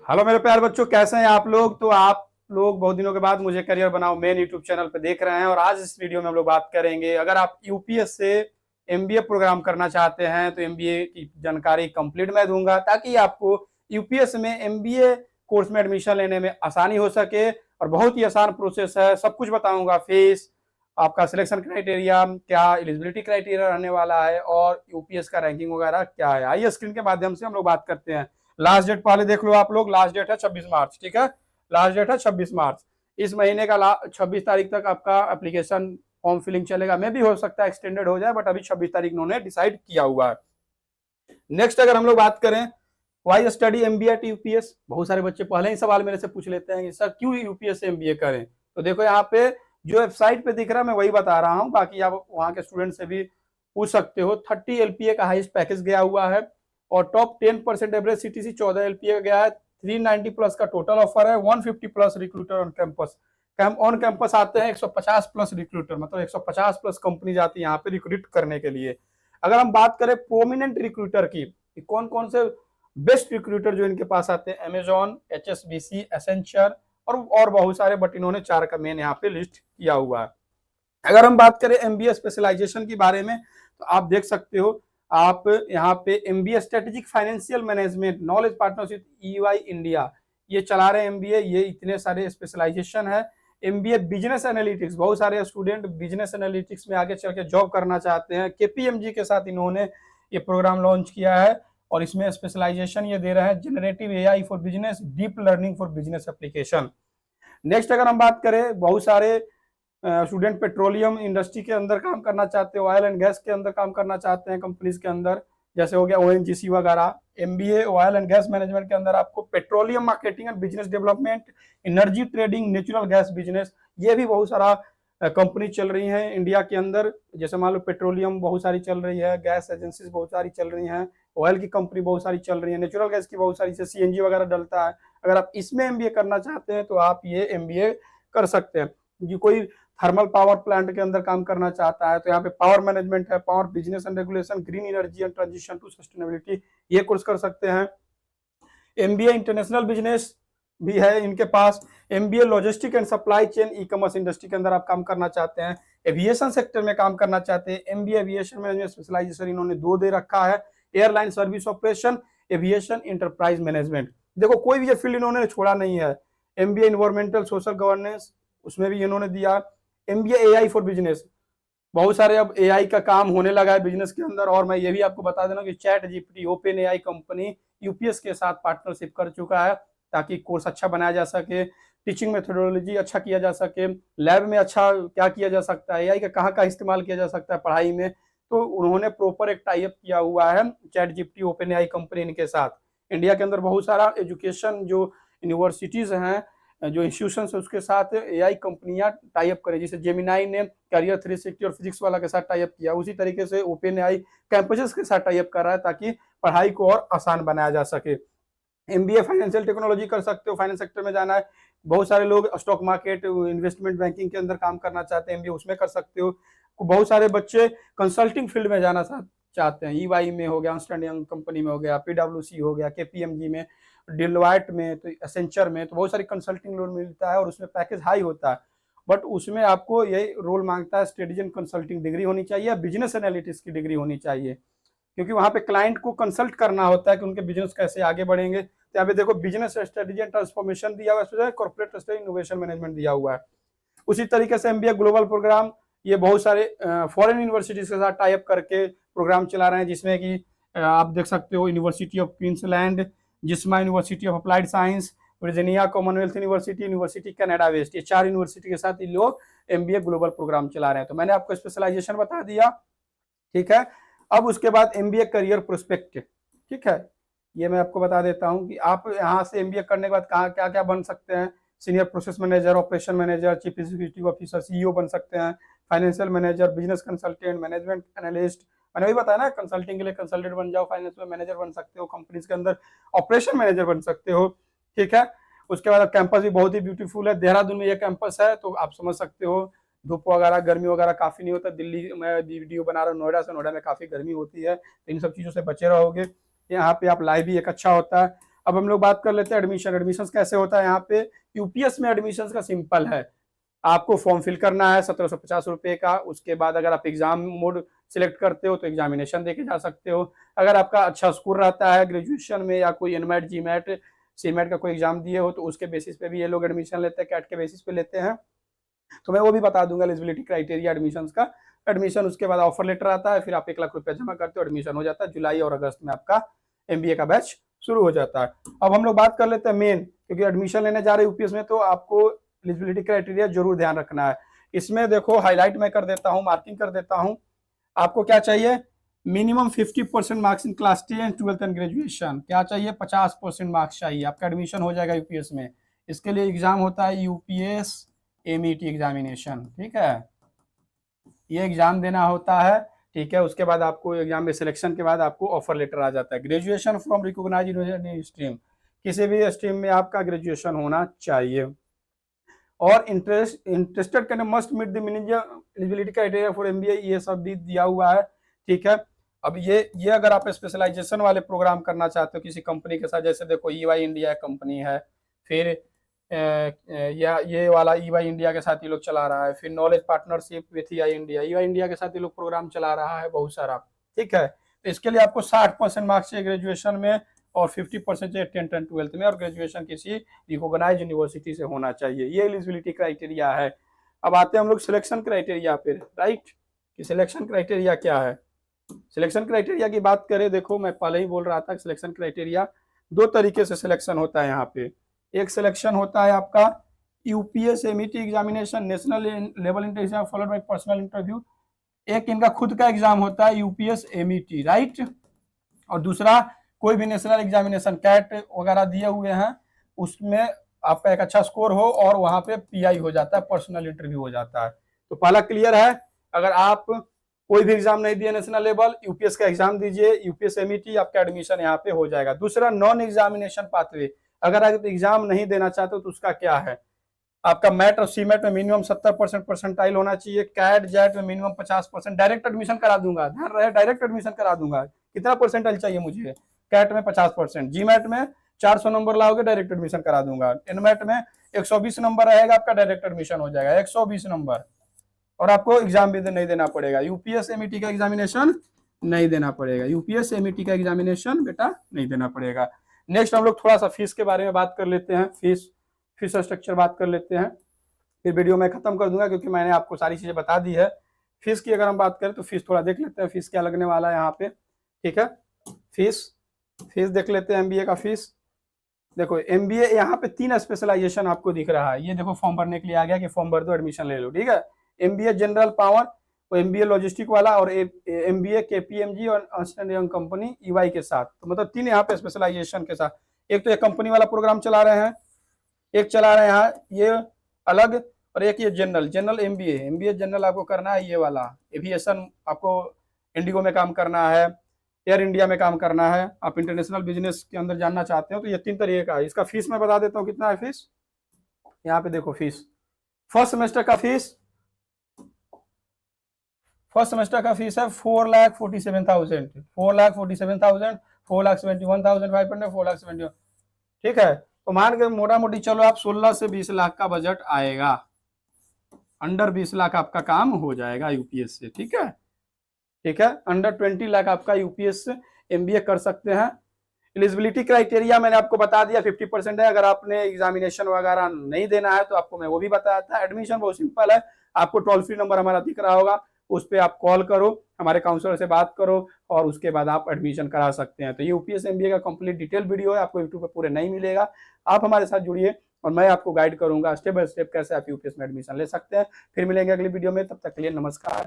Hello मेरे प्यारे बच्चों, कैसे हैं आप लोग। तो आप लोग बहुत दिनों के बाद मुझे करियर बनाओ मेन यूट्यूब चैनल पे देख रहे हैं और आज इस वीडियो में हम लोग बात करेंगे, अगर आप यूपीएस से एमबीए प्रोग्राम करना चाहते हैं तो एमबीए की जानकारी कंप्लीट मैं दूंगा ताकि आपको यूपीएस में एमबीए कोर्स में एडमिशन लेने में आसानी हो सके। और बहुत ही आसान प्रोसेस है, सब कुछ बताऊंगा। फीस, आपका सिलेक्शन क्राइटेरिया क्या, एलिजिबिलिटी क्राइटेरिया रहने वाला है और यूपीएस का रैंकिंग वगैरह क्या है। आइए स्क्रीन के माध्यम से हम लोग बात करते हैं। लास्ट डेट पहले देख लो आप लोग, लास्ट डेट है 26 मार्च। ठीक है, लास्ट डेट है 26 मार्च। इस महीने का 26 तारीख तक आपका एप्लीकेशन फॉर्म फिलिंग चलेगा। मे भी हो सकता है एक्सटेंडेड हो जाए, बट अभी 26 तारीख उन्होंने डिसाइड किया हुआ है। नेक्स्ट अगर हम लोग बात करें, why study MBA at UPS, बहुत सारे बच्चे पहले ही सवाल मेरे से पूछ लेते हैं कि सर क्यों यूपीएस से एमबीए करें। तो देखो यहाँ पे जो वेबसाइट पे दिख रहा है मैं वही बता रहा हूँ, बाकी आप वहाँ के स्टूडेंट से भी पूछ सकते हो। 30 एलपीए का हाईएस्ट पैकेज गया हुआ है और टॉप 10% एवरेज सीटीसी 14 एलपीए का गया है। 390 प्लस का टोटल ऑफर है। 150 plus recruiter on campus, on campus आते हैं 150 प्लस रिक्रूटर, मतलब 150 प्लस कंपनी जाती है यहाँ पे रिक्रूट करने के लिए। अगर हम बात करें प्रोमिनेंट रिक्रूटर की, कौन कौन से बेस्ट रिक्रूटर जो इनके पास आते हैं, अमेजॉन, एचएसबीसी, एसेंचर और बहुत सारे, बट इन्होंने 4 का मेन यहाँ पे लिस्ट किया हुआ है। अगर हम बात करें एमबीए स्पेशलाइजेशन के बारे में तो आप देख सकते हो, आप यहाँ पे MBA strategic financial management knowledge partnership EY India ये चला रहे हैं एमबीए। ये इतने सारे स्पेशलाइजेशन है। एमबीए बिजनेस एनालिटिक्स, बहुत सारे स्टूडेंट बिजनेस एनालिटिक्स में आगे चल के जॉब करना चाहते हैं। केपीएमजी के साथ इन्होंने ये प्रोग्राम लॉन्च किया है और इसमें स्पेशलाइजेशन ये दे रहे हैं generative AI for business, deep learning for business application. Next अगर हम बात करें, बहुत सारे स्टूडेंट पेट्रोलियम इंडस्ट्री के अंदर काम करना चाहते हैं, ऑयल एंड गैस के अंदर काम करना चाहते हैं कंपनीज के अंदर, जैसे हो गया ओएनजीसी वगैरह। MBA oil and gas management के अंदर आपको petroleum marketing and business development, energy trading, natural gas business, ये भी बहुत सारा कंपनी चल रही है इंडिया के अंदर। जैसे मान लो पेट्रोलियम बहुत सारी चल रही है, गैस एजेंसीज बहुत सारी चल रही हैं, ऑयल की कंपनी बहुत सारी चल रही है, नेचुरल गैस की बहुत सारी, जैसे सीएनजी वगैरह डलता है। अगर आप इसमें एमबीए करना चाहते हैं तो आप ये एमबीए कर सकते हैं। ये कोई थर्मल पावर प्लांट के अंदर काम करना चाहता है तो यहाँ पे पावर मैनेजमेंट है, power business and regulation, green energy and transition to sustainability, ये कोर्स कर सकते हैं। एमबीए इंटरनेशनल बिजनेस भी है इनके पास। MBA logistic and supply chain e commerce industry के अंदर आप काम करना चाहते हैं, एविएशन सेक्टर में काम करना चाहते हैं, एमबीए एविएशन मैनेजमेंट स्पेशलाइजेशन इन्होंने 2 दे रखा है, airline service operation, aviation enterprise management. देखो कोई भी ये फील्ड इन्होंने छोड़ा नहीं है। एमबीए इन्वायरमेंटल सोशल गवर्नेंस, उसमें भी इन्होंने दिया। एमबीए एआई फॉर बिजनेस, बहुत सारे अब एआई का काम होने लगा है बिजनेस के अंदर। और मैं ये भी आपको बता देना कि chat GPT open AI company UPS के साथ पार्टनरशिप कर चुका है ताकि कोर्स अच्छा बनाया जा सके, टीचिंग मेथोडोलॉजी अच्छा किया जा सके, लैब में अच्छा क्या किया जा सकता है, एआई का कहाँ का इस्तेमाल किया जा सकता है पढ़ाई में। तो उन्होंने प्रॉपर एक टाई अप किया हुआ है chat GPT open AI company इनके साथ। इंडिया के अंदर बहुत सारा एजुकेशन जो यूनिवर्सिटीज हैं, जो इंस्टीट्यूशन है, उसके साथ एआई कंपनियां टाई अप करें। जैसे जेमिनाई ने करियर 360 और फिजिक्स वाला के साथ टाई अप किया, उसी तरीके से ओपन एआई कैंपसेस के साथ टाई अप कर रहा है ताकि पढ़ाई को और आसान बनाया जा सके। एमबीए फाइनेंशियल टेक्नोलॉजी कर सकते हो, फाइनेंस सेक्टर में जाना है। बहुत सारे लोग स्टॉक मार्केट, इन्वेस्टमेंट बैंकिंग के अंदर काम करना चाहते हैं, एमबीए उसमें कर सकते हो। बहुत सारे बच्चे कंसल्टिंग फील्ड में जाना चाहते हैं, ईवाई में हो गया, अर्नस्ट एंड यंग कंपनी में हो गया, पीडब्ल्यूसी हो गया, केपीएमजी में, डिलॉयट में, तो एसेंचर में, तो बहुत सारी कंसल्टिंग लोन मिलता है और उसमें पैकेज हाई होता है। बट उसमें आपको ये रोल मांगता है स्ट्रेटेजी एंड कंसल्टिंग डिग्री होनी चाहिए, बिजनेस एनालिटिक्स की डिग्री होनी चाहिए, क्योंकि वहां पे क्लाइंट को कंसल्ट करना होता है कि उनके बिजनेस कैसे आगे बढ़ेंगे। तो यहाँ पे देखो बिजनेस स्ट्रेटेजी एंड ट्रांसफॉर्मेशन दिया हुआ है, कॉर्पोरेट स्ट्रेटेजी इनोवेशन मैनेजमेंट दिया हुआ है। उसी तरीके से एमबीए ग्लोबल प्रोग्राम, ये बहुत सारे फॉरेन यूनिवर्सिटीज के साथ टाई अप करके प्रोग्राम चला रहे हैं, जिसमें कि आप देख सकते हो यूनिवर्सिटी ऑफ क्वींसलैंड, जिस्मा University of Applied Science, Virginia Commonwealth University, University Canada West, ये 4 यूनिवर्सिटी के साथ ये लोग एमबीए ग्लोबल प्रोग्राम चला रहे हैं। तो मैंने आपको स्पेशलाइजेशन बता दिया, ठीक है। अब उसके बाद एमबीए करियर प्रोस्पेक्ट, ठीक है, ये मैं आपको बता देता हूँ कि आप यहाँ से एमबीए करने के बाद कहाँ क्या क्या बन सकते हैं। Senior process manager, operation manager, chief executive officer, CEO बन सकते हैं, financial manager, business consultant, management analyst, मैंने वही बताया ना, कंसल्टिंग के लिए कंसल्टेंट बन जाओ, फाइनेंस में मैनेजर बन सकते हो, कंपनीज के अंदर ऑपरेशन मैनेजर बन सकते हो, ठीक है। उसके बाद कैंपस भी बहुत ही ब्यूटीफुल है, देहरादून में ये कैंपस है, तो आप समझ सकते हो धूप वगैरह गर्मी वगैरह काफी नहीं होता। दिल्ली में वीडियो बना रहा हूँ नोएडा से, नोएडा में काफी गर्मी होती है, तो इन सब चीजों से बचे रहोगे। यहाँ पे आप लाइव भी एक अच्छा होता है। अब हम लोग बात कर लेते हैं एडमिशन। एडमिशन कैसे होता है यहाँ पे? यूपीएस में एडमिशन का सिंपल है, आपको फॉर्म फिल करना है 1750 रुपए का। उसके बाद अगर आप एग्जाम मोड सिलेक्ट करते हो तो एग्जामिनेशन देके जा सकते हो। अगर आपका अच्छा स्कोर रहता है ग्रेजुएशन में या कोई एनमेट जीमेट सीमेट का कोई एग्जाम दिए हो तो उसके बेसिस पे भी ये लोग एडमिशन लेते हैं, कैट के बेसिस पे लेते हैं। तो मैं वो भी बता दूंगा एलिजिबिलिटी क्राइटेरिया एडमिशन का। एडमिशन उसके बाद ऑफर लेटर आता है, फिर आप 1 लाख रुपया जमा करते हो, एडमिशन हो जाता है। जुलाई और अगस्त में आपका एमबीए का बैच शुरू हो जाता है। अब हम लोग बात कर लेते हैं मेन, क्योंकि एडमिशन लेने जा रहे हैं यूपीएस में तो आपको एलिजिबिलिटी क्राइटेरिया जरूर ध्यान रखना है। इसमें देखो हाईलाइट मैं कर देता हूँ, मार्किंग कर देता हूँ। आपको क्या चाहिए? Minimum 50% marks in class 10, 12 and graduation. क्या चाहिए? 50% मार्क्स चाहिए, आपका एडमिशन हो जाएगा यूपीएस में। इसके लिए एग्जाम होता है यूपीएस एमईटी एग्जामिनेशन, ठीक है, ये एग्जाम देना होता है, ठीक है। उसके बाद आपको एग्जाम में सिलेक्शन के बाद आपको ऑफर लेटर आ जाता है। Graduation from recognised university stream, किसी भी स्ट्रीम में आपका ग्रेजुएशन होना चाहिए। और interested candidate must meet the minimum eligibility criteria for MBA, ये सब भी दिया हुआ है, ठीक है। अब ये अगर आप स्पेशलाइजेशन वाले प्रोग्राम करना चाहते हो किसी कंपनी के साथ, जैसे देखो ईवाई इंडिया कंपनी है, फिर या ये वाला ईवाई इंडिया के साथ ये लोग चला रहा है, फिर knowledge partnership with EY India के साथ ये लोग प्रोग्राम चला रहा है बहुत सारा, ठीक है। तो इसके लिए आपको 60% मार्क्स चाहिए ग्रेजुएशन में और 50% चाहिए 10th एंड 12th में, और ग्रेजुएशन किसी रिकॉग्नाइज्ड यूनिवर्सिटी से होना चाहिए। ये एलिजिबिलिटी क्राइटेरिया है। अब आते हैं हम लोग सिलेक्शन क्राइटेरिया पे, राइट, कि सिलेक्शन क्राइटेरिया क्या है। सिलेक्शन क्राइटेरिया की बात करें, देखो मैं पहले ही बोल रहा था कि सिलेक्शन क्राइटेरिया 2 तरीके से सिलेक्शन होता है यहाँ पे। एक सिलेक्शन होता है आपका UPS MET examination, national level interview followed by personal interview. एक इनका खुद का एग्जाम होता है यूपीएस एमईटी, राइट। और दूसरा कोई भी नेशनल एग्जामिनेशन कैट वगैरह दिए हुए हैं उसमें आपका एक अच्छा स्कोर हो और वहां पे पीआई हो जाता है, पर्सनल इंटरव्यू हो जाता है। तो पहला क्लियर है, अगर आप कोई भी एग्जाम नहीं दिए नेशनल लेवल, यूपीएस का एग्जाम दीजिए, यूपीएस एमईटी, आपका एडमिशन यहाँ पे हो जाएगा। दूसरा नॉन एग्जामिनेशन पाथवे, अगर आप एग्जाम नहीं देना चाहते हो तो उसका क्या है? आपका मैट और सीमेट में मिनिमम 70% परसेंटाइल होना चाहिए, कैट जेट में मिनिमम 50%। डायरेक्ट एडमिशन करा दूंगा, ध्यान रहे, डायरेक्ट एडमिशन करा दूंगा। कितना परसेंटाइल चाहिए मुझे? कैट में 50%, जीमेट में 400 नंबर लाओगे डायरेक्ट एडमिशन करा दूंगा, एनमेट में 120 नंबर रहेगा आपका, डायरेक्ट एडमिशन हो जाएगा 120 नंबर, और आपको एग्जाम भी नहीं देना पड़ेगा। यूपीएस एमईटी का एग्जामिनेशन नहीं देना पड़ेगा, यूपीएस एमईटी का एग्जामिनेशन बेटा नहीं देना पड़ेगा। नेक्स्ट हम लोग थोड़ा सा फीस के बारे में बात कर लेते हैं, फीस स्ट्रक्चर बात कर लेते हैं, फिर वीडियो मैं खत्म कर दूंगा क्योंकि मैंने आपको सारी चीजें बता दी है। फीस की अगर हम बात करें तो फीस थोड़ा देख लेते हैं, फीस क्या लगने वाला है यहाँ पे, ठीक है। फीस देख लेते हैं एमबीए का फीस। देखो एमबीए यहाँ पे 3 स्पेशलाइजेशन आपको दिख रहा है, ये देखो फॉर्म भरने के लिए आ गया कि फॉर्म भर दो एडमिशन ले लो, ठीक है। MBA general power, MBA logistic वाला, और एमबीए केपीएमजी और Ernst and young company EY के साथ। तो मतलब 3 यहाँ पे स्पेशलाइजेशन के साथ, एक तो एक कंपनी वाला प्रोग्राम चला रहे हैं, एक चला रहे हैं यहाँ ये अलग, और एक ये जनरल एमबीए जनरल आपको करना है, ये वाला एविएशन आपको इंडिगो में काम करना है, एयर इंडिया में काम करना है, आप इंटरनेशनल बिजनेस के अंदर जानना चाहते हो तो ये 3 तरीके का है। इसका फीस मैं बता देता हूँ कितना है फीस। यहाँ पे देखो फीस, फर्स्ट सेमेस्टर का फीस है 4,47,000, 4,47,000, 4,71,500, 4,71, ठीक है। तो मान के मोटा मोटी चलो आप 16 से 20 लाख का बजट आएगा, अंडर 20 लाख आपका काम हो जाएगा यूपीएस से, ठीक है, ठीक है। अंडर 20 लाख आपका यूपीएस से एमबीए कर सकते हैं। एलिजिबिलिटी क्राइटेरिया मैंने आपको बता दिया 50% है, अगर आपने एग्जामिनेशन वगैरह नहीं देना है तो आपको मैं वो भी बताया था। एडमिशन बहुत सिंपल है, आपको टोल फ्री नंबर हमारा दिख रहा होगा, उस पर आप कॉल करो, हमारे काउंसलर से बात करो और उसके बाद आप एडमिशन करा सकते हैं। तो ये यूपीएस एमबीए का कंप्लीट डिटेल वीडियो है, आपको यूट्यूब पे पूरे नहीं मिलेगा। आप हमारे साथ जुड़िए और मैं आपको गाइड करूंगा स्टेप बाय स्टेप कैसे आप यूपीएस में एडमिशन ले सकते हैं। फिर मिलेंगे अगली वीडियो में, तब तक के लिए नमस्कार।